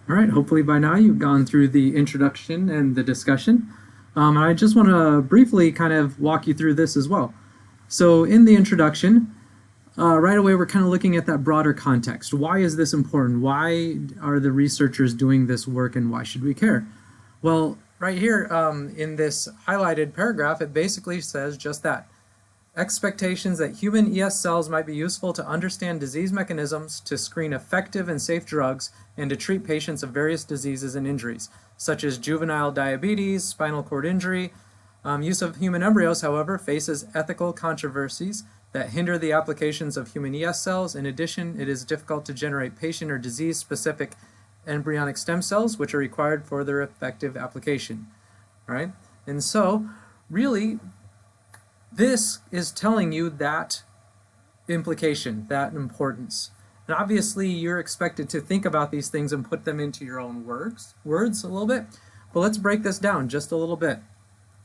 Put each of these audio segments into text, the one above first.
All right, hopefully by now you've gone through the introduction and the discussion. And I just want to briefly kind of walk you through this as well. So in the introduction, right away we're kind of looking at that broader context. Why is this important? Why are the researchers doing this work and why should we care? Well, right here in this highlighted paragraph, it basically says just that. Expectations that human ES cells might be useful to understand disease mechanisms, to screen effective and safe drugs, and to treat patients of various diseases and injuries, such as juvenile diabetes, spinal cord injury. Use of human embryos, however, faces ethical controversies that hinder the applications of human ES cells. In addition, it is difficult to generate patient or disease-specific embryonic stem cells, which are required for their effective application. All right? And so, really, this is telling you that implication, that importance. And obviously you're expected to think about these things and put them into your own words a little bit. But let's break this down just a little bit.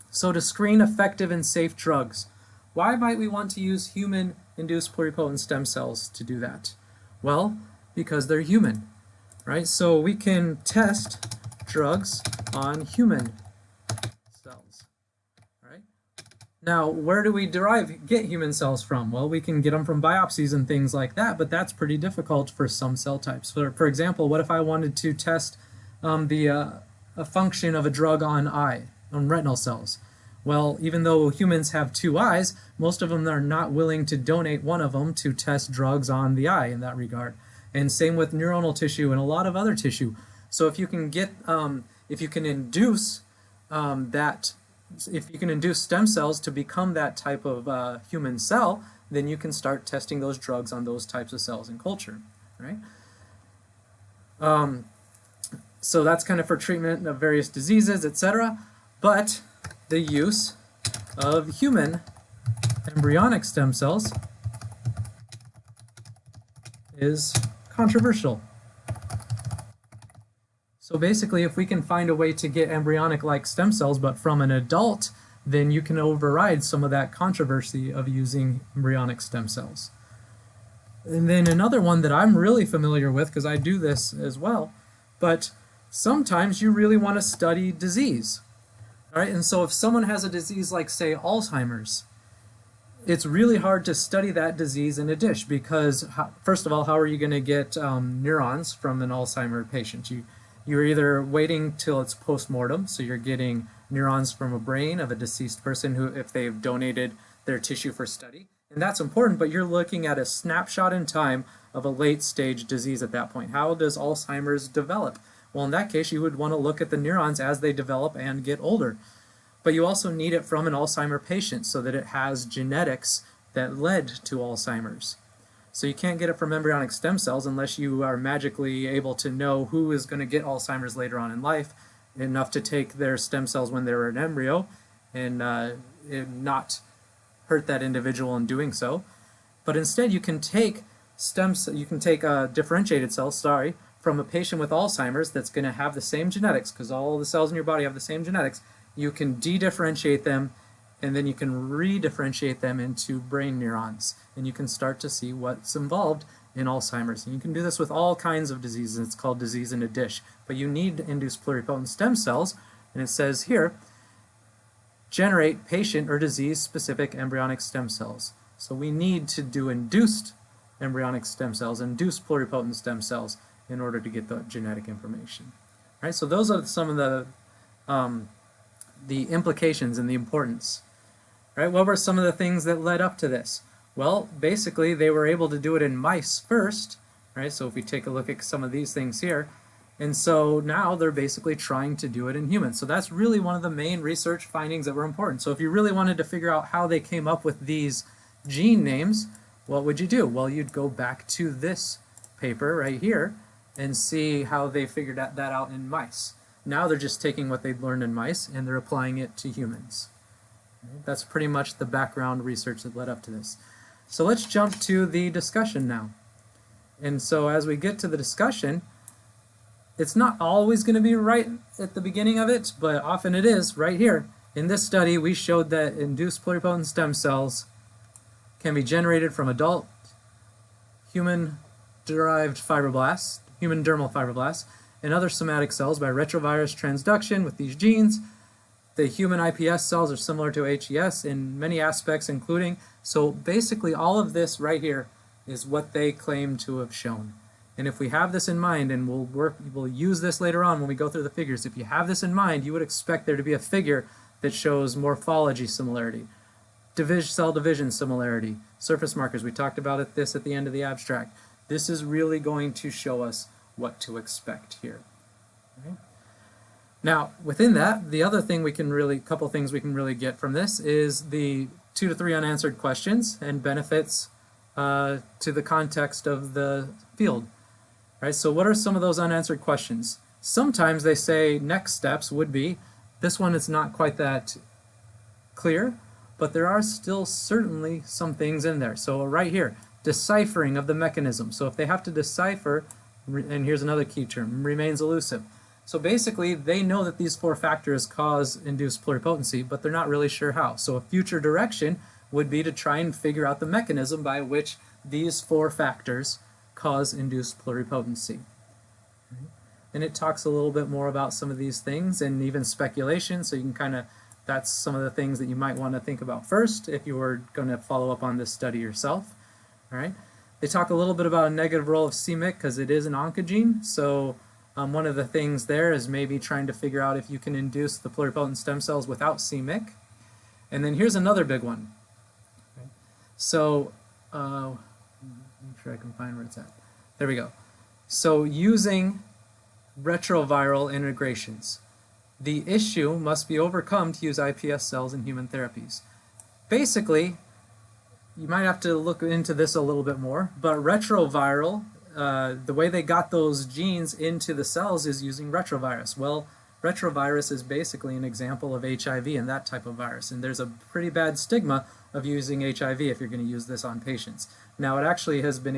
So to screen effective and safe drugs, why might we want to use human-induced pluripotent stem cells to do that? Well, because they're human, right? So we can test drugs on human cells. Now, where do we get human cells from? Well, we can get them from biopsies and things like that, but that's pretty difficult for some cell types. For example, what if I wanted to test a function of a drug on retinal cells? Well, even though humans have two eyes, most of them are not willing to donate one of them to test drugs on the eye in that regard. And same with neuronal tissue and a lot of other tissue. So if you can induce if you can induce stem cells to become that type of human cell, then you can start testing those drugs on those types of cells in culture, right? So that's kind of for treatment of various diseases, etc. But the use of human embryonic stem cells is controversial. So basically, if we can find a way to get embryonic-like stem cells, but from an adult, then you can override some of that controversy of using embryonic stem cells. And then another one that I'm really familiar with, because I do this as well, but sometimes you really want to study disease. All right, and so if someone has a disease like, say, Alzheimer's, it's really hard to study that disease in a dish because, first of all, how are you going to get neurons from an Alzheimer's patient? You're either waiting till it's post-mortem, so you're getting neurons from a brain of a deceased person who, if they've donated their tissue for study. And that's important, but you're looking at a snapshot in time of a late-stage disease at that point. How does Alzheimer's develop? Well, in that case, you would want to look at the neurons as they develop and get older. But you also need it from an Alzheimer's patient so that it has genetics that led to Alzheimer's. So you can't get it from embryonic stem cells unless you are magically able to know who is going to get Alzheimer's later on in life, enough to take their stem cells when they were an embryo and not hurt that individual in doing so. But instead you can take differentiated cells, from a patient with Alzheimer's that's going to have the same genetics, because all the cells in your body have the same genetics. You can de-differentiate them, and then you can re-differentiate them into brain neurons, and you can start to see what's involved in Alzheimer's. And you can do this with all kinds of diseases. It's called disease in a dish. But you need induced pluripotent stem cells, and it says here, generate patient or disease-specific embryonic stem cells. So we need to do induced embryonic stem cells, induced pluripotent stem cells, in order to get the genetic information. All right, so those are some of the implications and the importance. Right? What were some of the things that led up to this? Well, basically, they were able to do it in mice first, right? So if we take a look at some of these things here, and so now they're basically trying to do it in humans. So that's really one of the main research findings that were important. So if you really wanted to figure out how they came up with these gene names, what would you do? Well, you'd go back to this paper right here and see how they figured that out in mice. Now they're just taking what they'd learned in mice and they're applying it to humans. That's pretty much the background research that led up to this. So let's jump to the discussion now. And so as we get to the discussion, it's not always going to be right at the beginning of it, but often it is right here. In this study, we showed that induced pluripotent stem cells can be generated from adult human-derived fibroblasts, human dermal fibroblasts, and other somatic cells by retrovirus transduction with these genes. The human iPS cells are similar to HES in many aspects, including, so basically all of this right here is what they claim to have shown. And if we have this in mind, and we'll use this later on when we go through the figures, if you have this in mind, you would expect there to be a figure that shows morphology similarity, cell division similarity, surface markers. We talked about this at the end of the abstract. This is really going to show us what to expect here. Okay? Now, within that, the other thing couple things we can really get from this is the 2 to 3 unanswered questions and benefits to the context of the field. Right? So what are some of those unanswered questions? Sometimes they say next steps would be, this one is not quite that clear, but there are still certainly some things in there. So right here, deciphering of the mechanism. So if they have to decipher, and here's another key term, remains elusive. So basically, they know that these 4 factors cause induced pluripotency, but they're not really sure how. So a future direction would be to try and figure out the mechanism by which these 4 factors cause induced pluripotency. And it talks a little bit more about some of these things and even speculation, so you can that's some of the things that you might want to think about first if you were going to follow up on this study yourself. All right. They talk a little bit about a negative role of c-Myc because it is an oncogene, so one of the things there is maybe trying to figure out if you can induce the pluripotent stem cells without c-Myc. And then here's another big one. Okay. So, make sure I can find where it's at. There we go. So using retroviral integrations. The issue must be overcome to use iPS cells in human therapies. Basically, you might have to look into this a little bit more, but retroviral, the way they got those genes into the cells is using retrovirus. Well, retrovirus is basically an example of HIV and that type of virus, and there's a pretty bad stigma of using HIV if you're going to use this on patients. Now, it actually we've been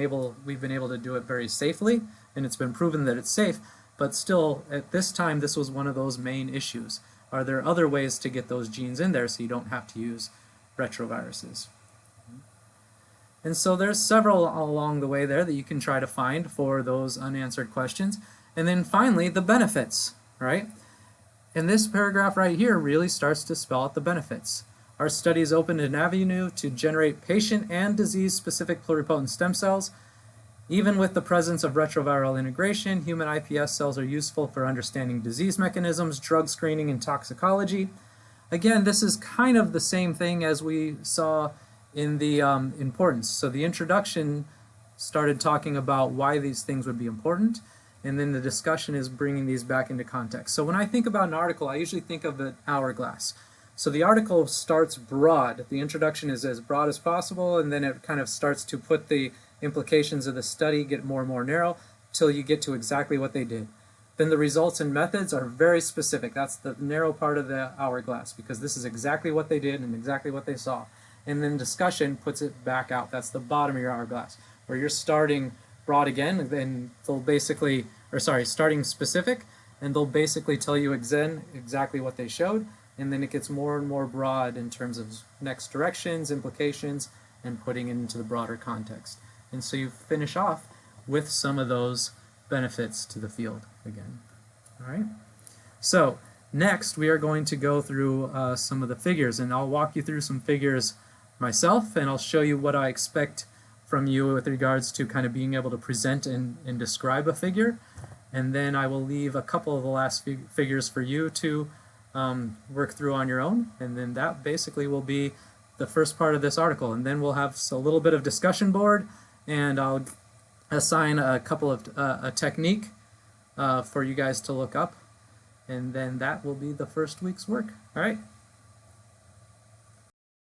able to do it very safely, and it's been proven that it's safe, but still, at this time, this was one of those main issues. Are there other ways to get those genes in there so you don't have to use retroviruses? And so there's several along the way there that you can try to find for those unanswered questions. And then finally, the benefits, right? And this paragraph right here really starts to spell out the benefits. Our studies opened an avenue to generate patient and disease-specific pluripotent stem cells. Even with the presence of retroviral integration, human iPS cells are useful for understanding disease mechanisms, drug screening, and toxicology. Again, this is kind of the same thing as we saw in the importance. So the introduction started talking about why these things would be important, and then the discussion is bringing these back into context. So when I think about an article, I usually think of an hourglass. So the article starts broad. The introduction is as broad as possible, and then it kind of starts to put the implications of the study, get more and more narrow, till you get to exactly what they did. Then the results and methods are very specific. That's the narrow part of the hourglass, because this is exactly what they did and exactly what they saw. And then discussion puts it back out. That's the bottom of your hourglass, where you're starting broad again, and then they'll basically, starting specific, and they'll basically tell you exactly what they showed, and then it gets more and more broad in terms of next directions, implications, and putting it into the broader context. And so you finish off with some of those benefits to the field again. All right. So next we are going to go through some of the figures, and I'll walk you through some figures myself, and I'll show you what I expect from you with regards to kind of being able to present and describe a figure. And then I will leave a couple of the last figures for you to work through on your own, and then that basically will be the first part of this article. And then we'll have a little bit of discussion board, and I'll assign a couple of a technique for you guys to look up, and then that will be the first week's work. All right.